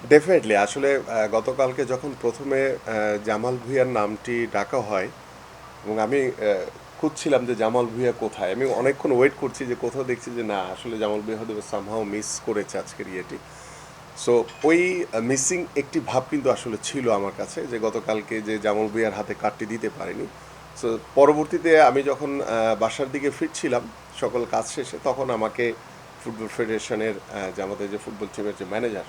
Definitely আসলে গতকালকে যখন প্রথমে জামাল ভুঁইয়ার নামটি ডাকা হয় এবং আমি খুঁজছিলাম যে জামাল ভুঁইয়া কোথায়, আমি অনেকক্ষণ ওয়েট করছি যে কোথাও দেখছি যে না আসলে জামাল ভুঁইয়া হয়তো সামহাও মিস করেছে আজকের ইয়েটি। সো ওই মিসিং একটি ভাব কিন্তু আসলে ছিল আমার কাছে যে গতকালকে যে জামাল ভুঁইয়ার হাতে কার্ডটি দিতে পারিনি। সো পরবর্তীতে আমি যখন বাসার দিকে ফিরছিলাম সকল কাজ শেষে, তখন আমাকে ফুটবল ফেডারেশনের যে আমাদের যে ফুটবল টিমের যে ম্যানেজার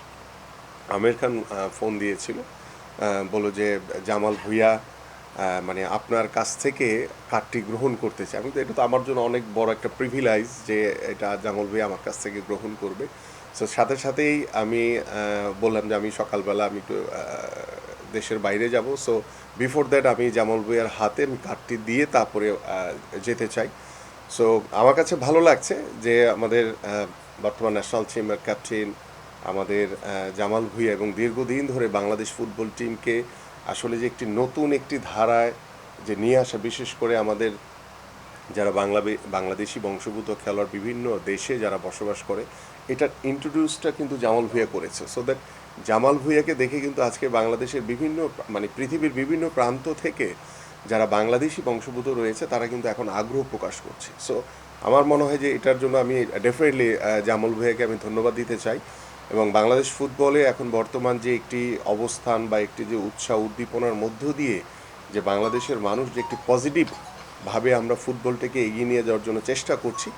আমির খান ফোন দিয়েছিল, বলল যে জামাল ভুঁইয়া মানে আপনার কাছ থেকে কার্ডটি গ্রহণ করতে চাই। আমি তো, এটা তো আমার জন্য অনেক বড় একটা প্রিভিলাইজ যে এটা জামাল ভুঁইয়া আমার কাছ থেকে গ্রহণ করবে। সো সাথে সাথেই আমি বললাম যে আমি সকালবেলা আমি একটু দেশের বাইরে যাব। সো বিফোর দ্যাট আমি জামাল ভুঁইয়ার হাতে আমি কার্ডটি দিয়ে তারপরে যেতে চাই। সো আমার কাছে ভালো লাগছে যে আমাদের বর্তমান ন্যাশনাল টিমের ক্যাপ্টেন আমাদের জামাল ভুঁইয়া এবং দীর্ঘদিন ধরে বাংলাদেশ ফুটবল টিমকে আসলে যে একটি নতুন একটি ধারায় যে নিয়ে আসা, বিশেষ করে আমাদের যারা বাংলাদেশি বংশোদ্ভূত খেলোয়াড় বিভিন্ন দেশে যারা বসবাস করে, এটার ইন্ট্রোডিউসটা কিন্তু জামাল ভুঁইয়া করেছে। সো দ্যাট জামাল ভুঁইয়াকে দেখে কিন্তু আজকে বাংলাদেশের বিভিন্ন মানে পৃথিবীর বিভিন্ন প্রান্ত থেকে যারা বাংলাদেশি বংশোদ্ভূত রয়েছে তারা কিন্তু এখন আগ্রহ প্রকাশ করছে। সো আমার মনে হয় যে এটার জন্য আমি ডেফিনেটলি জামাল ভুঁইয়াকে আমি ধন্যবাদ দিতে চাই। এবং বাংলাদেশ ফুটবলে এখন বর্তমান যে একটি অবস্থান বা একটি যে উৎসাহ উদ্দীপনার মধ্য দিয়ে যে বাংলাদেশের মানুষ যে একটি পজিটিভ ভাবে আমরা ফুটবলটাকে এগিয়ে নিয়ে যাওয়ার জন্য চেষ্টা করছি,